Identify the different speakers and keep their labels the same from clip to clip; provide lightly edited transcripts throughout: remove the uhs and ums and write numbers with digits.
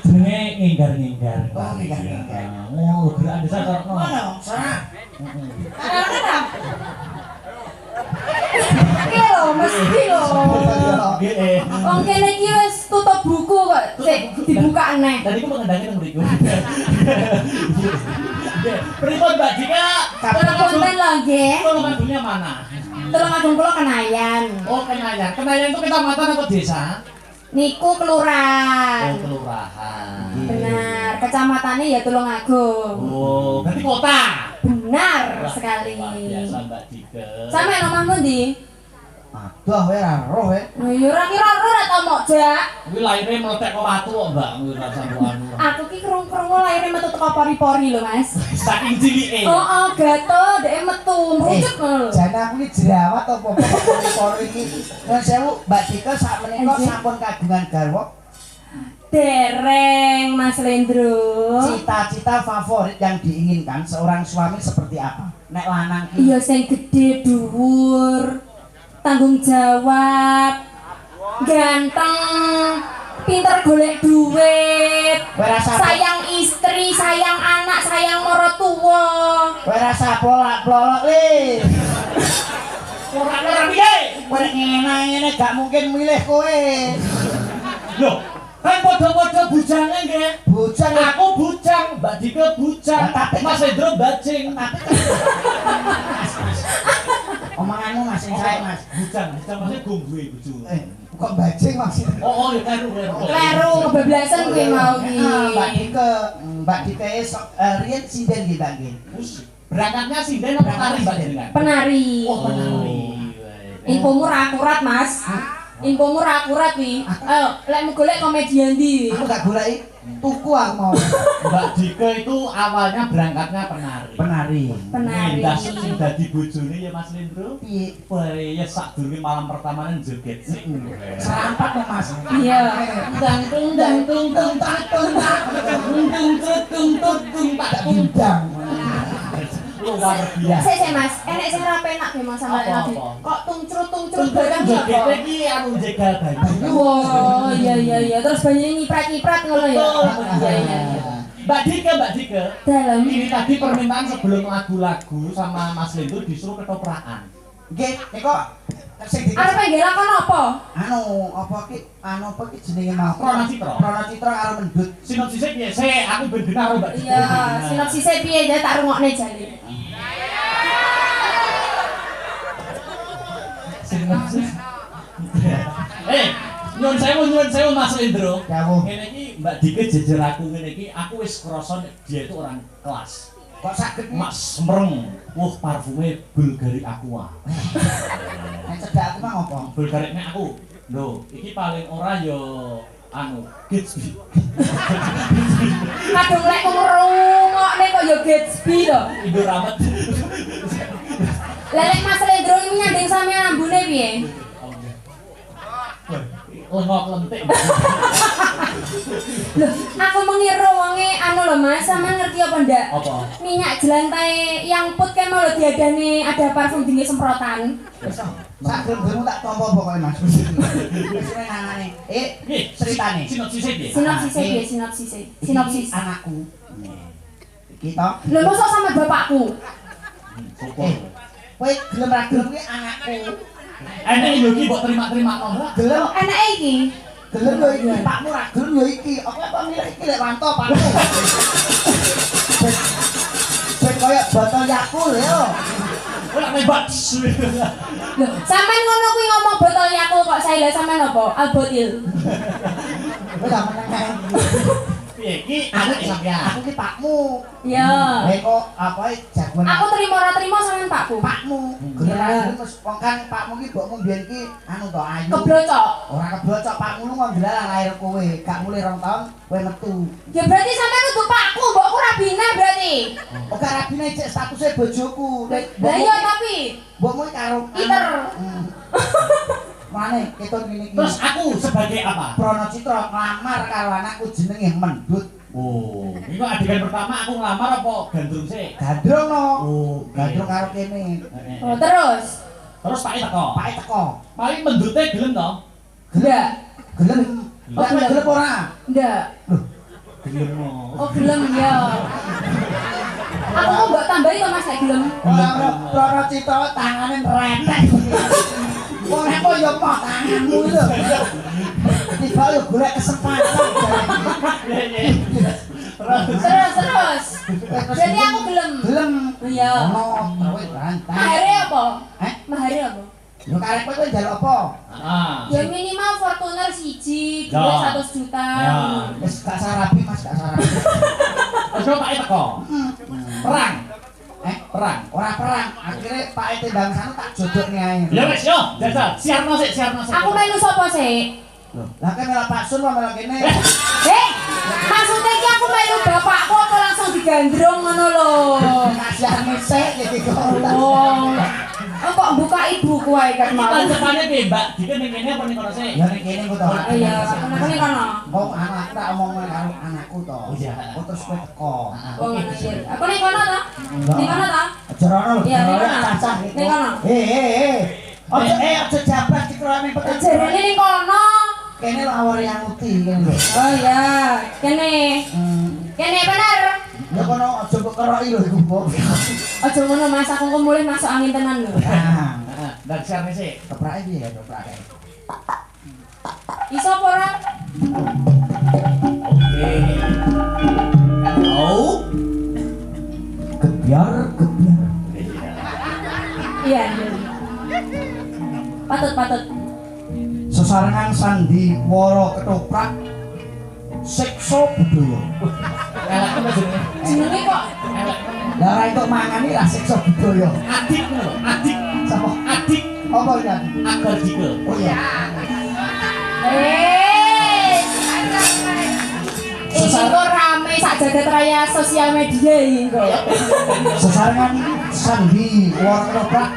Speaker 1: Jenenge nginggar-nginggar.
Speaker 2: Oh, nginggar-nginggar.
Speaker 1: Oh, gerak desa kok.
Speaker 2: Ngono, sana.
Speaker 3: Ana. Iki lho, mesti lho.
Speaker 1: Nggih.
Speaker 3: Wong kene iki wis tutup buku kok. Sik dibuka neh.
Speaker 1: Tadi ku mengendangi nang mriku. Pripun Mbak Dika?
Speaker 3: Punten lho nggih.
Speaker 1: Tolong lagunya mana?
Speaker 3: Tulungagung kula Kenayan.
Speaker 1: Oh, Kenayan. Kenayan itu kecamatan atau desa?
Speaker 3: Niku kelurahan.
Speaker 1: Oh, kelurahan.
Speaker 3: Benar, kecamatannya ya Tulungagung.
Speaker 1: Oh, berarti kota.
Speaker 3: Benar
Speaker 1: Wah,
Speaker 3: sekali.
Speaker 1: luar biasa Mbak Dika.
Speaker 3: Sampe nomahmu ndi?
Speaker 2: Aduh, we ra roh we.
Speaker 3: Ya ora kira ora ta mok, Jak.
Speaker 1: Kuwi laire meletek kok watu kok, Mbak. Kuwi rasa anu.
Speaker 3: Aku ki krung-krungu laire metu teko pori-pori lho, Mas.
Speaker 1: Saking cilike.
Speaker 3: Oh, gato, dhek metu, mrucut ngono lho.
Speaker 2: Jane aku iki jerawat apa pori iki. Nuwun sewu, Mbak Dika sak menika sampun kagungan garwa.
Speaker 3: Dereng, Mas Lendro.
Speaker 2: Cita-cita favorit yang diinginkan seorang suami seperti apa? Nek lanang ki.
Speaker 3: Iya sing gede dhuwur, tanggung jawab, ganteng, pinter golek duit, sayang istri, sayang anak, sayang maratuwa.
Speaker 2: Kowe rasa polak-polok le.
Speaker 1: Ora piye?
Speaker 2: Kowe ngene gak mungkin milih kowe.
Speaker 1: Loh, kan padha-padha bujange nggih.
Speaker 2: Bujang
Speaker 1: Aku bujang, Mbak Dika bujang,
Speaker 2: Tapi-
Speaker 1: Mas Hendro bajing.
Speaker 2: omonganmu masih saya Mas.
Speaker 1: Bujang maksudnya gongwe bojo.
Speaker 2: Kok bajing maksudnya?
Speaker 1: Oh, ya kleru.
Speaker 3: Kleru, kebablasan kuwi mau ki.
Speaker 2: Mbak Dika esok riyen sinden kita nggih.
Speaker 1: Berangkatnya sinden apa tari Mbak jenengan?
Speaker 3: Penari.
Speaker 1: Oh, penari.
Speaker 3: Infomu ra akurat, Mas. Infomu ra akurat wi. Ayo, lek golek komedian ndi?
Speaker 2: Aku gak goleki tuku aku mau.
Speaker 1: Mbak Dika itu awalnya berangkatnya penari.
Speaker 2: Penari.
Speaker 3: Penari.
Speaker 1: Ndas sing dadi bojone ya Mas Lendro.
Speaker 2: Piye?
Speaker 1: Wah, ya sadurunge malam pertamane joget sik.
Speaker 2: Serampat kok Mas.
Speaker 3: Iya.
Speaker 1: Dang tung dang tung tung tak tung tak tung tung tung tung tung tak tung.
Speaker 2: Bidang.
Speaker 1: Luar biasa.
Speaker 3: Sik Mas, enek sing ra penak ge Mas sama
Speaker 1: Apa,
Speaker 3: Nabi.
Speaker 1: apa?
Speaker 3: Kok tungcrut barang
Speaker 1: Joget
Speaker 3: ya.
Speaker 1: iki anu jegal banyu.
Speaker 3: Wah, iya. Terus banyune nyiprat-nyiprat ngono ya.
Speaker 1: Betul.
Speaker 3: Iya.
Speaker 1: Mbak Dika.
Speaker 3: Dalam.
Speaker 1: Ini tadi permintaan sebelum lagu-lagu sama Mas Lendro disuruh ketoprakan.
Speaker 2: Nggih, kok sing di
Speaker 3: Arep ngelakon apa?
Speaker 2: apa ki jenenge mau?
Speaker 1: Krana Citra.
Speaker 2: Krana Citra karo mendut.
Speaker 1: Sinopsisnya piye? Aku ben benar karo Mbak Dika.
Speaker 3: Iya, sinopsisnya piye ya tak rungokne jane.
Speaker 1: Sinopsis. Nyuwun sewu Mas Lendro.
Speaker 2: Dawuh.
Speaker 1: Ngene iki Mbak Dika jejer aku ngene iki, aku wis krasa dia itu orang kelas.
Speaker 2: Kok saged
Speaker 1: Mas Semreng. Wah, parfume Bulgari Aqua.
Speaker 2: nek cedak aku mah ngopo?
Speaker 1: Bulgari nek aku. Lho, iki paling ora ya anu, Gatsby.
Speaker 3: Kadung lek ngrungokne kok ya Gatsby to.
Speaker 1: Indoramet.
Speaker 3: Lelek Mas Lendro ini nyanding sampean ambune piye?
Speaker 1: Lengok lentik.
Speaker 3: Loh, aku mengira wonge anu lho Mas, sampean ngerti apa ndak?
Speaker 1: Apa?
Speaker 3: Minyak jelantai yang put kan mau diadani ada parfum tinggi semprotan.
Speaker 2: Sak gelem tak tampa pokoke Mas. Wis nangane. Ceritane.
Speaker 1: Sinopsisnya piye?
Speaker 3: Sinopsis.
Speaker 2: Anakku. Iki to.
Speaker 3: Lho mosok sama bapakku.
Speaker 1: Syukur.
Speaker 2: Kowe gelem ra gelem ki anakku.
Speaker 1: Enek lho iki mbok terima-terima ora?
Speaker 2: Gelem
Speaker 3: Enake iki.
Speaker 2: gelem lho iki. Pakmu ra gelem lho iki. Apa milih iki lek wanto pakmu. Ben koyo botol Yakult lho.
Speaker 1: Ora nembak.
Speaker 3: Loh, sampean ngono kuwi ngomong botol Yakult kok saya sampean apa? Albotil.
Speaker 2: Kowe gak meneng kae.
Speaker 1: Piye iki anak sampean?
Speaker 2: Aku ki pakmu.
Speaker 3: Ya.
Speaker 2: Kok apa jagoan
Speaker 3: Aku terima ora terima sampean pakku.
Speaker 2: pakmu. Gelem wis wong kan pakmu ki mbokmu mbiyen ki anu to ayu.
Speaker 3: Keblocok.
Speaker 2: Ora keblocok pakmu lu ngomong jelalang lahir kowe. Gak mulai 2 tahun kowe metu.
Speaker 3: Ya berarti sampean nuduh pakku, mbokku rabina berarti.
Speaker 2: Oh karabine cek statusnya bojoku.
Speaker 3: Lah iya tapi
Speaker 2: Mbokmu karo
Speaker 3: Iter.
Speaker 2: Mane keton ngene iki.
Speaker 1: Terus aku sebagai apa?
Speaker 2: Prono Citra nglamar karo anakku jenenge Mendut.
Speaker 1: Oh, ini kok adegan pertama aku ngelamar apa gandrung sih?
Speaker 2: Gandrung no.
Speaker 1: Oh,
Speaker 2: Gandrung karo kene.
Speaker 3: Oh, terus.
Speaker 1: Terus Pak teko.
Speaker 2: Pak teko.
Speaker 1: Paling mendute gelem to?
Speaker 3: Enggak.
Speaker 2: Gelem.
Speaker 3: Oh,
Speaker 2: Lah gelem ora?
Speaker 3: Enggak.
Speaker 2: Loh,
Speaker 1: Gelem.
Speaker 3: Oh gelem ya. Aku kok mbok tambahi to Mas nek gelem.
Speaker 2: Ora cita tangane retek. Wong aku yo mok tanganmu lho. Tiba yo golek kesempatan.
Speaker 3: Terus. Jadi aku gelem.
Speaker 2: Gelem.
Speaker 3: Iya.
Speaker 2: Ono kowe rantang.
Speaker 3: Mahare apa?
Speaker 2: Heh?
Speaker 3: Mahare apa?
Speaker 2: Yo karep kowe njaluk apa?
Speaker 3: Ya minimal Fortuner 1, duit
Speaker 1: Ya.
Speaker 3: 100 juta.
Speaker 1: Ya.
Speaker 2: Wis gak sarapi Mas, gak sarapi.
Speaker 1: Wis Pak teko.
Speaker 2: Perang. Perang, ora perang. Akhirnya Pak tendang sana tak jodokne ae.
Speaker 1: Ya wis yo, jajal. Siarno sik.
Speaker 3: Aku melu sapa sih?
Speaker 2: Lah kan malah Pak Sun malah kene.
Speaker 3: Maksudnya iki aku melu bapakku apa langsung digandrung ngono lho.
Speaker 2: Kasihane sik iki kok.
Speaker 3: Oh, kok buka ibuku ae kan mau.
Speaker 1: Kancane piye, Mbak? Dike ning kene apa ning kono sik?
Speaker 2: Ya ning kene kok to.
Speaker 3: Iya, aku ning kono.
Speaker 2: Kok anak tak omong karo anakku to.
Speaker 1: Iya.
Speaker 2: Kok terus kowe teko.
Speaker 3: Oh, iya. Aku ning kono to? Ning kono to?
Speaker 2: Jerono lho.
Speaker 3: Iya, ning kono.
Speaker 2: Cacah gitu.
Speaker 3: Ning kono.
Speaker 2: Ojo jabat dikelane petek.
Speaker 3: Jarene ning kono.
Speaker 2: Kene lawar yang uti kene lho.
Speaker 3: Oh iya, kene. Kene bener.
Speaker 2: Ya kono aja kok keroki lho iku, Mbok.
Speaker 3: Aja ngono Mas, aku kok mulih masuk angin tenan lho.
Speaker 2: Nah,
Speaker 1: Dan siarne sik.
Speaker 2: keprake piye ya keprake?
Speaker 3: Iso apa ora?
Speaker 1: Oke. Au.
Speaker 2: Gebyar.
Speaker 3: Iya. Patut.
Speaker 2: Sesarengan sandi wara ketoprak siksa budaya.
Speaker 1: Elek apa jenenge?
Speaker 3: Jenenge kok
Speaker 2: Lah ora entuk mangani lah siksa budaya.
Speaker 1: Adik lho, adik.
Speaker 2: Sapa?
Speaker 1: Adik
Speaker 2: Apa ya?
Speaker 1: agar dikel.
Speaker 2: Oh iya.
Speaker 3: Iki kok rame sak jagat raya sosial media iki kok.
Speaker 2: Sesarengan sandi wara ketoprak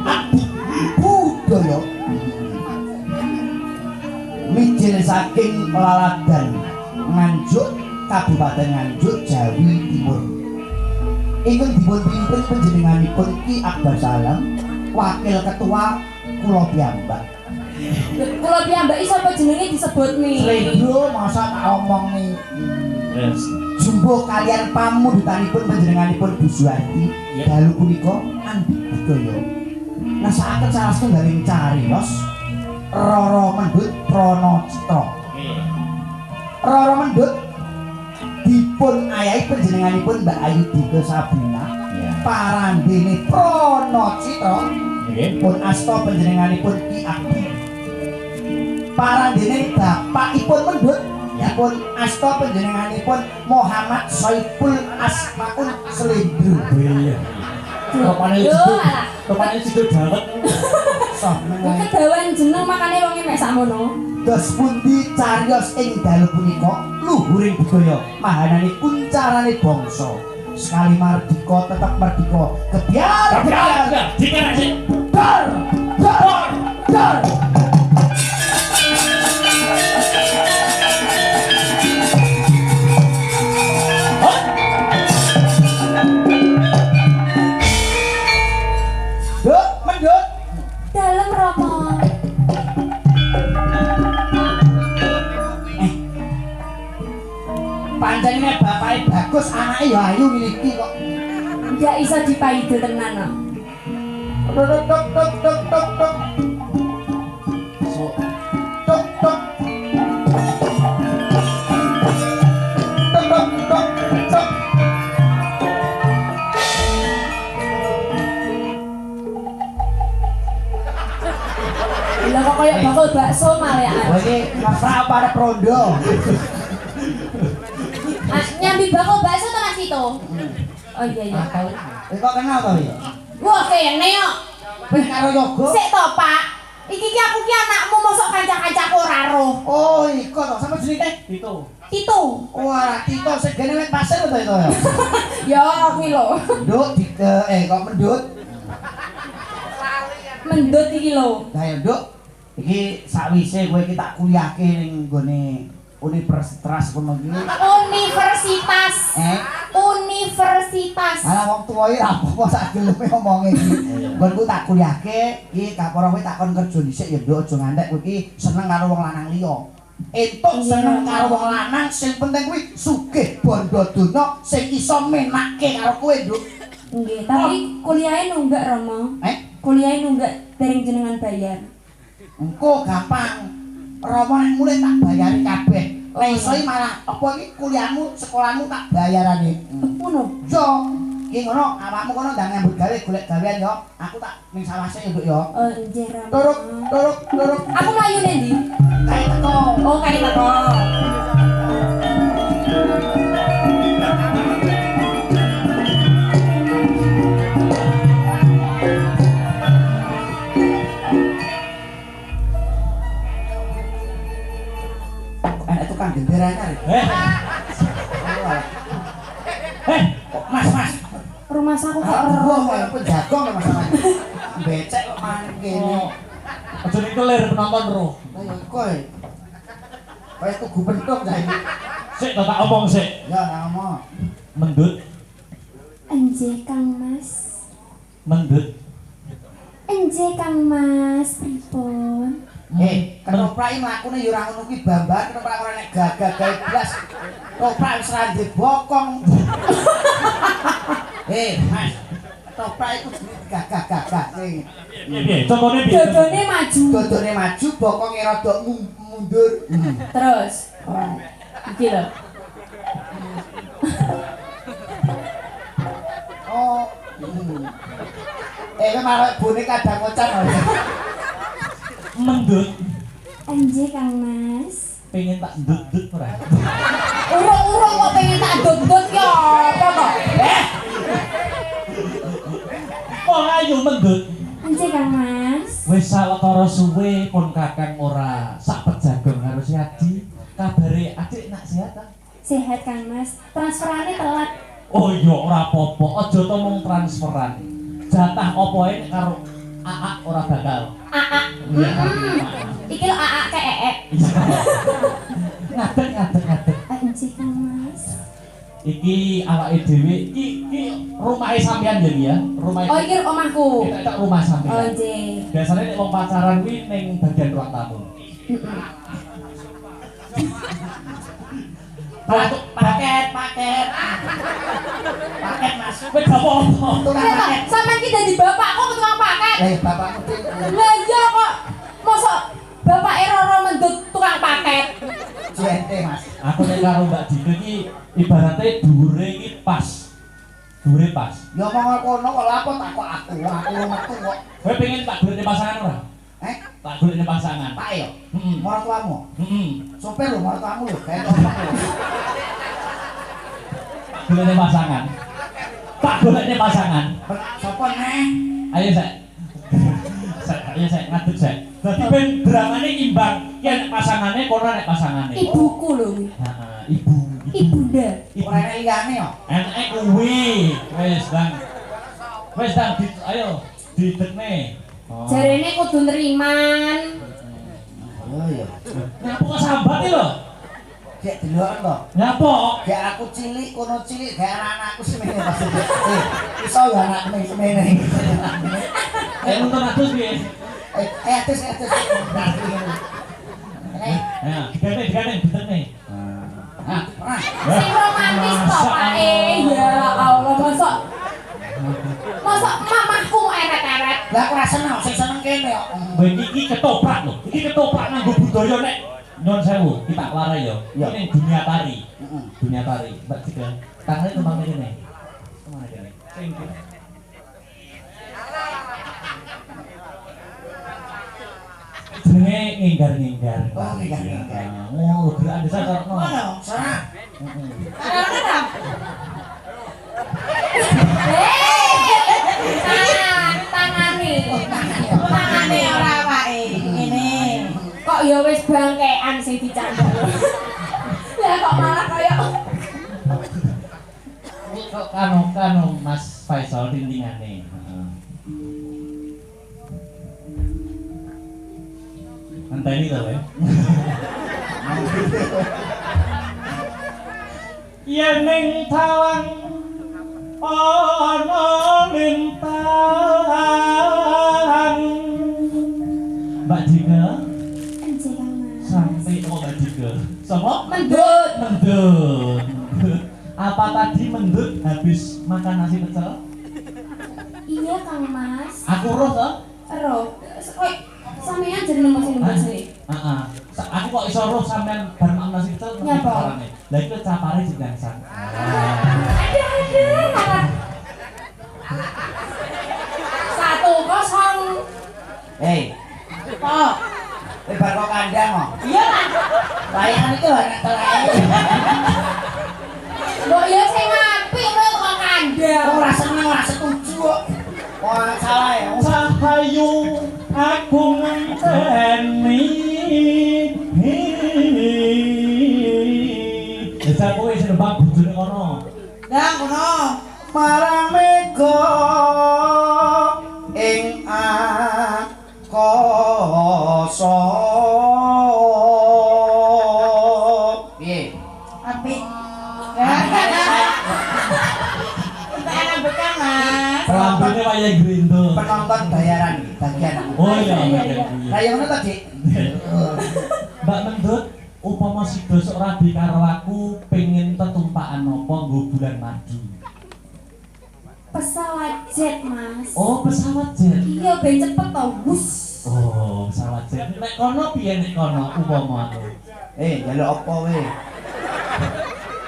Speaker 2: adik budaya. Mijil saking Laladan Nganjuk Kabupaten Nganjuk Jawi Timur. Ingkang dipun pimpin panjenenganipun Ki Akbar Salam, Wakil Ketua kula piyambak.
Speaker 3: Kula piyambaki sapa jenenge disebut nih.
Speaker 2: Sledro masa tak omong nih.
Speaker 1: Yes.
Speaker 2: Jumbo kalian pamudutanipun panjenenganipun Bu Suwardi dalu punika andi budaya. Ngasakaken salah setunggaling cariyos Roro Mendut Pranacitra. Roro Mendut dipun ayahi panjenenganipun Mbak Ayu Dika Sabrina. Parandene Pranacitra pun asta panjenenganipun Ki Akbar. Parandene bapakipun Mendut dipun asta panjenenganipun Muhammad Saiful Asmaul Slendro.
Speaker 1: Iya. Topane situ dawet.
Speaker 3: Kedawan jeneng makane wonge mek sakmono.
Speaker 2: Dos pundi cariyos ing dalu punika luhuring budaya mahanane kuncarane bangsa. Sekali mardika tetap mardika. Gebyar.
Speaker 1: Dikene sik.
Speaker 2: Dar. Duk, mendut.
Speaker 3: Dalem rapa?
Speaker 2: Pancene bapake bagus, anake ya ayu ngene iki kok.
Speaker 3: Ndak iso dipaido tenan kok.
Speaker 2: Tok tok tok tok tok tok. Tok tok. Tok tok tok tok.
Speaker 3: Lah kok koyo bakul bakso malekan.
Speaker 2: Wah iki ngafrak apa ada prondo?
Speaker 3: Nyambi bakul bakso to Mas Tito? Oh iya.
Speaker 2: Kok kenal to iki?
Speaker 3: Wah kene kok.
Speaker 2: Wis karo yoga.
Speaker 3: Sik to, Pak. Iki ki aku ki anakmu mosok kanca-kancaku ora roh.
Speaker 2: Oh, iku to. Sama jenenge?
Speaker 1: Itu.
Speaker 3: Tito.
Speaker 2: Wah, Tito sing gene wit pasir to itu ya.
Speaker 3: Ya kuwi lho.
Speaker 2: Nduk kok mendut.
Speaker 3: Mendut iki lho.
Speaker 2: Lah ya, Nduk. Iki sakwise kowe iki tak kuliahke ning nggone universitas kono iki.
Speaker 3: Universitas. Universitas.
Speaker 2: Ala wong tuwa iki ra apa sak geleme omonge iki. Nggonku tak kuliahke iki kaporo kowe tak kon kerja dhisik ya Nduk, aja ngantek kowe iki seneng karo wong lanang liya. entuk seneng karo wong lanang sing penting kuwi sugih bondo donya sing iso menakke karo kowe Nduk.
Speaker 3: Nggih, tapi kuliahnya nunggak Romo. Kuliahnya nunggak dereng jenengan bayar.
Speaker 2: Engko gampang. Romo nek mulai tak bayari kabeh. Lah iso malah apa iki kuliahmu, sekolahmu tak bayarane.
Speaker 3: Ngono.
Speaker 2: Yo, iki ngono awakmu kono ndang nyambut gawe golek gawean yo. Aku tak ning sawase yo Nduk yo.
Speaker 3: Oh, nggih Romo.
Speaker 2: Turuk.
Speaker 3: Aku mlayu ning ndi?
Speaker 2: Kae teko.
Speaker 3: Oh, kae teko.
Speaker 2: Tukang genderanya. Mas.
Speaker 3: Rumah aku kok
Speaker 2: Roh kaya penjagong ya masalahnya. Becek kok main kene.
Speaker 1: Aja dikelir penonton roh.
Speaker 2: Lah ya kowe. Kowe tugu pentung saiki.
Speaker 1: Sik tak omong sik.
Speaker 2: Ya ngomong.
Speaker 1: Mendut,
Speaker 3: Enje Kang Mas.
Speaker 1: mendut.
Speaker 3: Enje Kang Mas, pripun?
Speaker 2: Ketoprak mlakune ya ora ngono kuwi Bambang, ketoprak ora nek gagah gawe blas. Ketoprak wis ra ndek bokong. Mas. Ketoprak iku jenenge gagah-gagah sing.
Speaker 1: Piye? Contone piye?
Speaker 3: Dodone maju.
Speaker 2: Dodone maju, bokonge rada mundur.
Speaker 3: Terus. Iki lho.
Speaker 2: Oh. Malah bone kadang ngocan.
Speaker 1: Mendut.
Speaker 3: Enje Kang Mas.
Speaker 1: Pengen tak ndut-ndut ora?
Speaker 3: Urung-urung kok pengen tak dodot ya apa to?
Speaker 1: Oh ayo mendut.
Speaker 3: Enje Kang Mas.
Speaker 1: Wis sawetara suwe pun Kakang ora sak pejagong karo si Adi. Kabare adik nak sehat ta?
Speaker 3: Sehat Kang Mas. Transferane telat.
Speaker 1: Oh iya ora apa-apa, aja to mung transferan. Jatah opoe karo AA ora bakal.
Speaker 3: AA. Iki lho AA ke EE.
Speaker 1: Ngadeg.
Speaker 3: Enje Kang Mas.
Speaker 1: Iki awake dhewe iki rumahe sampean ya, rumah.
Speaker 3: Oh iki omahku.
Speaker 1: Kita rumah sampean.
Speaker 3: Oh nggih.
Speaker 1: Biasanya nek wong pacaran kuwi ning bagian ruang tamu. Paket Mas. Wis apa-apa.
Speaker 3: Sampeyan ki dadi bapakku tukang paket.
Speaker 2: Bapakmu ki.
Speaker 3: Lah iya kok. Mosok bapak Roro mendut tukang paket.
Speaker 2: Jente Mas.
Speaker 1: Aku nek karo Mbak Dina iki ibarate dhuwure iki pas. Dhuwure pas.
Speaker 2: Ya omong kono kok lha apa tak kok aku metu kok.
Speaker 1: Kowe pengen tak golekne pasangan ora? Tak golekne pasangan.
Speaker 2: Tak yo.
Speaker 1: Heeh.
Speaker 2: Maratuamu.
Speaker 1: Heeh.
Speaker 2: Sopir lho maratuamu lho, kayak topak lho.
Speaker 1: Golekne pasangan. Tak golekne pasangan.
Speaker 2: Sopo neh?
Speaker 1: Ayo saya ngadeg saya. Dadi ben dramane imbang. Yen pasangane kono nek pasangane.
Speaker 3: Ibuku lho kuwi.
Speaker 1: Heeh, ibu.
Speaker 3: Ibunda.
Speaker 2: Ora enek liyane yo.
Speaker 1: Enake kuwi. Wis dang ayo didekne.
Speaker 3: Jarene kudu nriman.
Speaker 2: Oh iya.
Speaker 1: Nyapa kok sambat lho?
Speaker 2: Gek deloken to.
Speaker 1: Nyapa?
Speaker 2: Gek aku cilik kono cilik gek anak-anakku semene pas. Iso ya anakku semene.
Speaker 1: Nonton atus piye?
Speaker 2: Atus.
Speaker 1: Ya, digane didekne.
Speaker 3: Sing romantis to Pak ya Allah mosok mamahku eret-eret.
Speaker 2: Lah aku ora seneng sing seneng kene kok.
Speaker 1: Kowe iki ketoprak lho. Iki ketoprak nganggo budaya nek nyuwun sewu, kita warai yo. Ini dunia tari. Dunia tari. Mbak Cika, tangannya tumpang kene. Kemana kene? Sing kene. Jenenge nginggar-nginggar.
Speaker 2: Oh, nginggar-nginggar.
Speaker 1: Oh, gerakan desa karepno.
Speaker 2: Ono, sana.
Speaker 3: Tangane ora awake. Ngene. Kok ya wis bangkean sing dicandhak. Lah kok malah kaya
Speaker 1: Kok kanu Mas Faisal tintingane. Anteni to, we. Yen ning tawang ana lintang. Mbak Dina
Speaker 3: Enje Kang Mas.
Speaker 1: sampai kok gak juga. Sopo?
Speaker 3: Mendut.
Speaker 1: Mendut. Apa tadi mendut habis makan nasi pecel?
Speaker 3: Iya Kang Mas.
Speaker 1: Aku roh toh?
Speaker 3: Roh. Kok sampean jadi nomor sing nulis iki?
Speaker 1: Heeh. Aku kok iso roh sampean bar makan nasi pecel ngerti
Speaker 3: Nyapa?
Speaker 1: carane. Lah iku capare jengsan.
Speaker 3: Aduh. 1-0.
Speaker 2: Hei,
Speaker 3: Kok.
Speaker 2: lebar kok kandang kok.
Speaker 3: Iya kan?
Speaker 2: Layangan itu anak terakhir.
Speaker 3: Mbok ya sing apik lho kok kandang.
Speaker 2: Ora seneng, ora setuju kok. Wah, salah ya.
Speaker 1: Sahayu aku ngenteni. Desa kowe sing nembang bojone kono.
Speaker 2: Ndang kono. Marang mega ing akasa. Piye?
Speaker 3: Apik. Kita enak bekam Mas.
Speaker 1: Kelambine wayah grindo.
Speaker 2: Penonton bayaran iki bagian.
Speaker 1: Oh iya iya.
Speaker 2: Lah yang ngono tadi.
Speaker 1: Mbak Mendut, upama sida sok rabi karo aku pengen tetumpakan apa nggo bulan madu.
Speaker 3: Pesawat jet Mas.
Speaker 1: Oh, pesawat jet.
Speaker 3: Iya ben cepet to. Wus.
Speaker 1: Oh, pesawat jet. Nek kono piye nek kono upama aku?
Speaker 2: Njaluk apa we?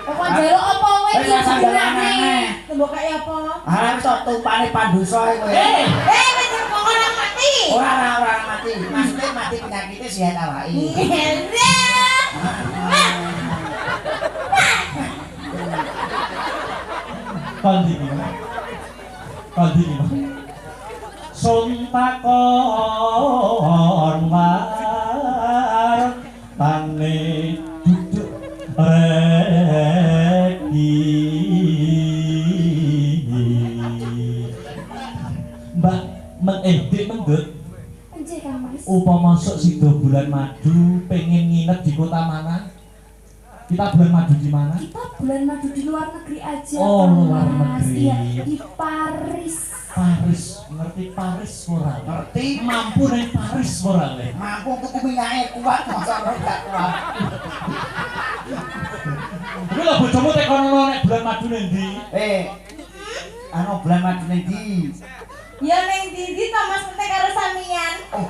Speaker 3: Kok njaluk apa wae
Speaker 2: Wis
Speaker 3: iki
Speaker 2: rasa
Speaker 3: sebenarnya?
Speaker 2: aneh.
Speaker 3: Tembok kaya apa?
Speaker 2: Arep sok tumpane pandusa kowe.
Speaker 3: Wis kok ora mati.
Speaker 2: Ora mati. Maksudnya mati penyakitnya sehat awake.
Speaker 1: Kondi sun takon war tane duduk reki Mbak Dik Mendut
Speaker 3: Enjih Kang Mas.
Speaker 1: upama sok sida bulan madu pengen nginep di kota mana? Kita bulan madu di mana?
Speaker 3: Kita bulan madu di luar negeri aja.
Speaker 1: Oh,
Speaker 3: Kang
Speaker 1: luar
Speaker 3: Mas.
Speaker 1: negeri.
Speaker 3: Iya, di Paris.
Speaker 1: Paris, ngerti Paris ora?
Speaker 2: Ngerti?
Speaker 1: Mampu ning Paris ora le?
Speaker 2: Mampu tuku minyake kuat masa ora gak kuat.
Speaker 1: Kuwi lho bojomu tek kono nek bulan madu ning ndi?
Speaker 2: Anu bulan madu ning ndi?
Speaker 3: Ya ning ndi to Mas penting karo sampeyan.
Speaker 2: Oh,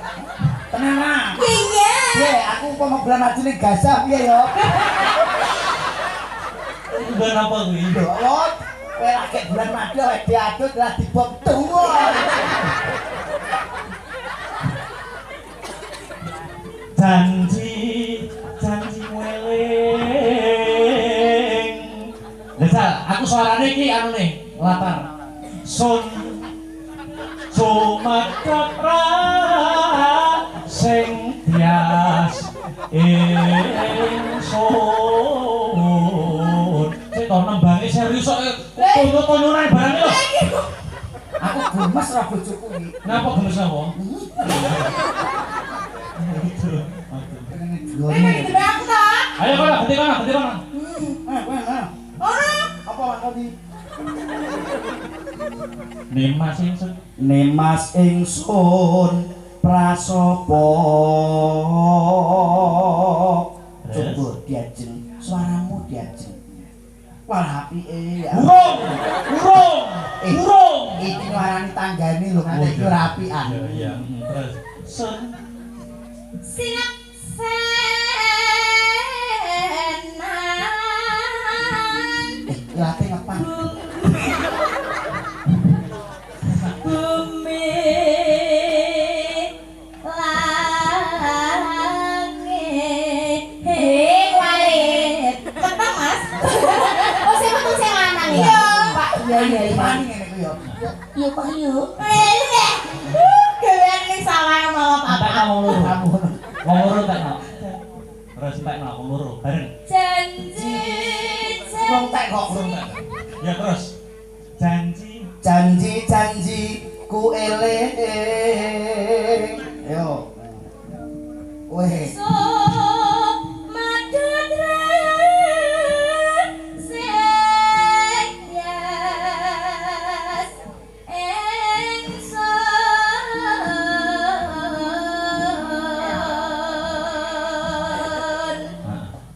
Speaker 2: tenang ah.
Speaker 3: Iya.
Speaker 2: Aku umpama bulan madu ning Gaza piye yo?
Speaker 1: Bulan apa kuwi?
Speaker 2: Lho, kowe lagi bulan madu wis diadut lah dibom tuwa.
Speaker 1: Janji weling. Lah, aku suarane iki anu nih, latar. Sun Sumatera sing tias ingsun. Sik to nembange serius kok kono-konoran barang lho.
Speaker 2: Aku gemes ra bojoku iki.
Speaker 1: Napa gemes apa?
Speaker 3: Memang itu aku to.
Speaker 1: Ayo kono, ganti kono.
Speaker 2: Apa tadi?
Speaker 1: Nemas
Speaker 2: ingsun prasopo. Coba diajeng suaramu diajeng. Wah apike ya.
Speaker 1: Urung.
Speaker 2: Iki warani tanggane lho kan iki ora apian.
Speaker 1: Iya. Terus sun
Speaker 3: Sinak senan.
Speaker 2: Late ngepan.
Speaker 3: Bumi langit walit. Keteng Mas. Oh sing metu sing lanang ya. Pak. Iya.
Speaker 2: Mani ngene ku yo.
Speaker 3: Yuk Pak yuk. Kalian ini salah malah
Speaker 1: tak
Speaker 3: apa?
Speaker 1: ngomong loro. Ngomong loro tak no. Terus tak no ngomong loro bareng.
Speaker 3: Janji.
Speaker 2: Wong tak kok
Speaker 1: Ya terus.
Speaker 2: janji ku eling. Yo. Weh.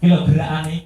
Speaker 1: Iki lho gerakane